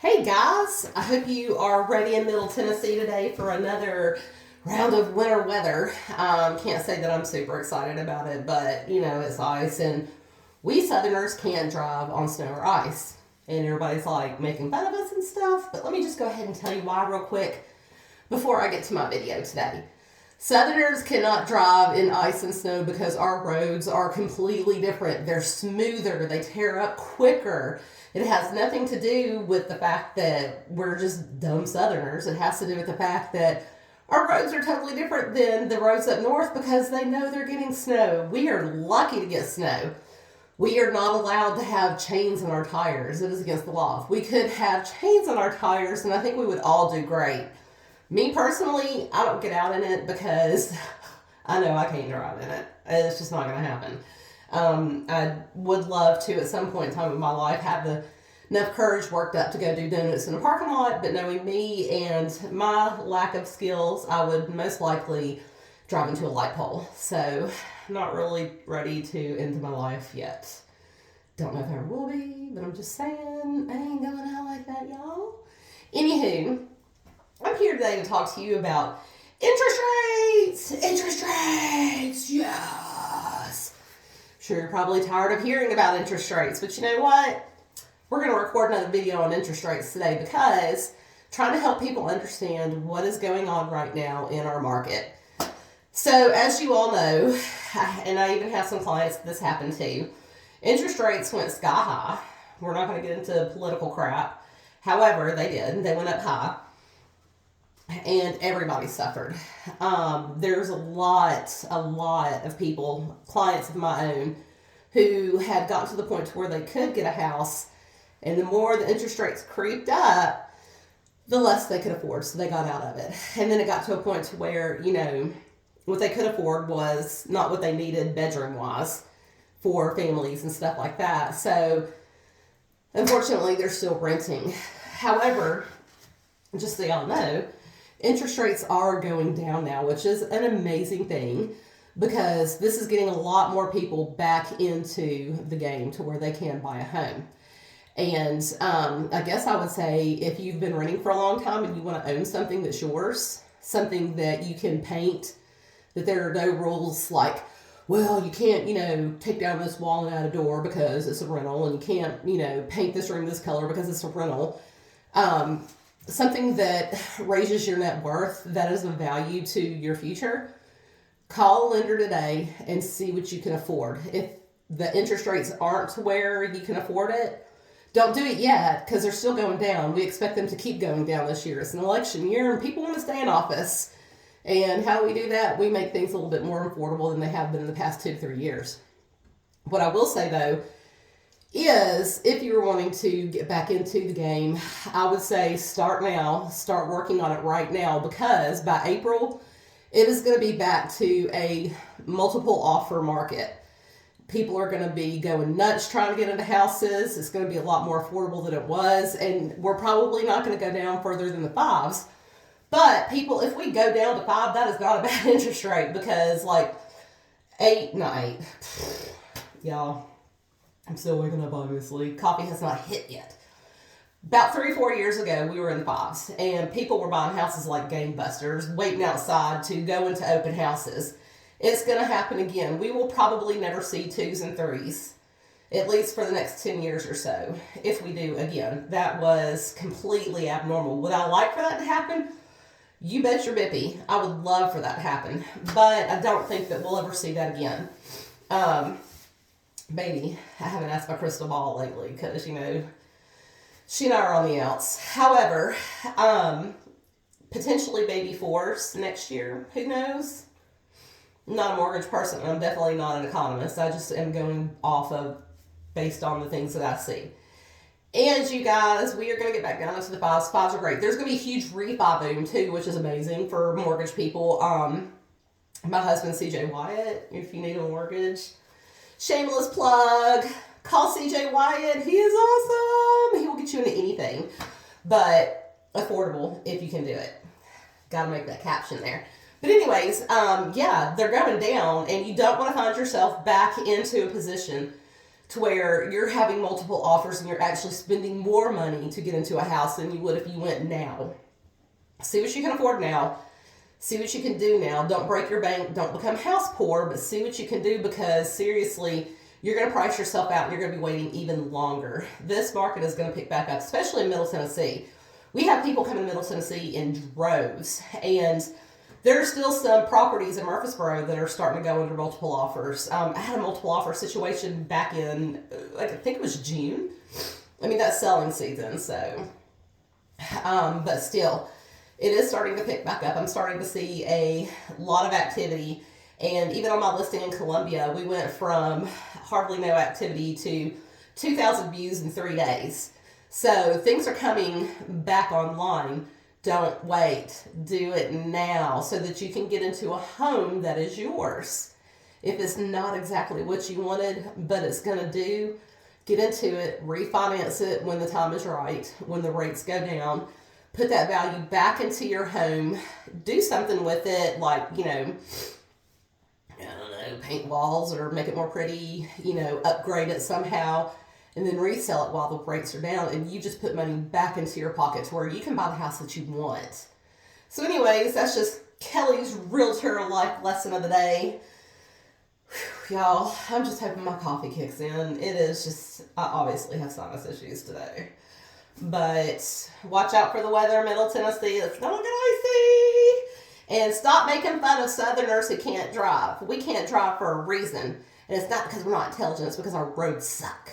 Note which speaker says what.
Speaker 1: Hey guys, I hope you are ready in Middle Tennessee today for another round of winter weather. Can't say that I'm super excited about it, but it's ice and we Southerners can't drive on snow or ice. And everybody's like making fun of us and stuff, but let me just go ahead and tell you why real quick before I get to my video today. Southerners cannot drive in ice and snow because our roads are completely different. They're smoother, they tear up quicker. It has nothing to do with the fact that we're just dumb Southerners. It has to do with the fact that our roads are totally different than the roads up north because they know they're getting snow. We are lucky to get snow. We are not allowed to have chains on our tires. It is against the law. If we could have chains on our tires, then I think we would all do great. Me personally, I don't get out in it because I know I can't drive in it. It's just not going to happen. I would love to, at some point in time in my life, have enough courage worked up to go do donuts in a parking lot, but knowing me and my lack of skills, I would most likely drive into a light pole. So, not really ready to end my life yet. Don't know if I ever will be, but I'm just saying, I ain't going out like that, y'all. Anywho, I'm here today to talk to you about interest rates. Interest rates, yes. Sure, you're probably tired of hearing about interest rates, but you know what? We're going to record another video on interest rates today because trying to help people understand what is going on right now in our market. So, as you all know, and I even have some clients that this happened to, interest rates went sky high. We're not going to get into political crap. However, they did. They went up high. And everybody suffered. There's a lot of people, clients of my own, who had gotten to the point to where they could get a house, and the more the interest rates creeped up, the less they could afford, so they got out of it. And then it got to a point to where, what they could afford was not what they needed bedroom-wise for families and stuff like that. So, unfortunately, they're still renting. However, just so y'all know, interest rates are going down now, which is an amazing thing because this is getting a lot more people back into the game to where they can buy a home. And I guess I would say if you've been renting for a long time and you want to own something that's yours, something that you can paint, that there are no rules like, well, you can't, take down this wall and add a door because it's a rental, and you can't, paint this room this color because it's a rental. Something that raises your net worth, that is of value to your future, call a lender today and see what you can afford. If the interest rates aren't to where you can afford it, don't do it yet because they're still going down. We expect them to keep going down this year. It's an election year and people want to stay in office. And how do we do that? We make things a little bit more affordable than they have been in the past 2 to 3 years. What I will say though, is if you're wanting to get back into the game, I would say start now, start working on it right now, because by April, it is going to be back to a multiple offer market. People are going to be going nuts trying to get into houses. It's going to be a lot more affordable than it was, and we're probably not going to go down further than the fives. But people, if we go down to 5, that is not a bad interest rate, because like 8, y'all, I'm still waking up, obviously. Coffee has not hit yet. About 3 or 4 years ago, we were in the 5s, and people were buying houses like gangbusters, waiting outside to go into open houses. It's going to happen again. We will probably never see 2s and 3s, at least for the next 10 years or so, if we do again. That was completely abnormal. Would I like for that to happen? You bet your bippy. I would love for that to happen, but I don't think that we'll ever see that again. Maybe. I haven't asked my crystal ball lately because, she and I are on the outs. However, potentially baby 4s next year. Who knows? I'm not a mortgage person. I'm definitely not an economist. I just am going off of based on the things that I see. And you guys, we are going to get back down into the 5s. 5s are great. There's going to be a huge refi boom too, which is amazing for mortgage people. My husband, CJ Wyatt, if you need a mortgage. Shameless plug. Call CJ Wyatt. He is awesome. He will get you into anything, but affordable if you can do it. Got to make that caption there. But anyways, they're going down, and you don't want to find yourself back into a position to where you're having multiple offers and you're actually spending more money to get into a house than you would if you went now. See what you can afford now. See what you can do now. Don't break your bank. Don't become house poor, but see what you can do, because seriously, you're going to price yourself out and you're going to be waiting even longer. This market is going to pick back up, especially in Middle Tennessee. We have people coming to Middle Tennessee in droves, and there are still some properties in Murfreesboro that are starting to go under multiple offers. I had a multiple offer situation back in, I think it was June. I mean, that's selling season, so. But still, it is starting to pick back up. I'm starting to see a lot of activity. And even on my listing in Columbia, we went from hardly no activity to 2,000 views in 3 days. So things are coming back online. Don't wait. Do it now so that you can get into a home that is yours. If it's not exactly what you wanted, but it's going to do, get into it, refinance it when the time is right, when the rates go down. Put that value back into your home. Do something with it, like, paint walls or make it more pretty, upgrade it somehow, and then resell it while the rates are down, and you just put money back into your pocket to where you can buy the house that you want. So anyways, that's just Kelly's realtor life lesson of the day. Whew, y'all, I'm just hoping my coffee kicks in. It is just, I obviously have sinus issues today. But watch out for the weather in Middle Tennessee. It's going to get icy. And stop making fun of Southerners who can't drive. We can't drive for a reason. And it's not because we're not intelligent. It's because our roads suck.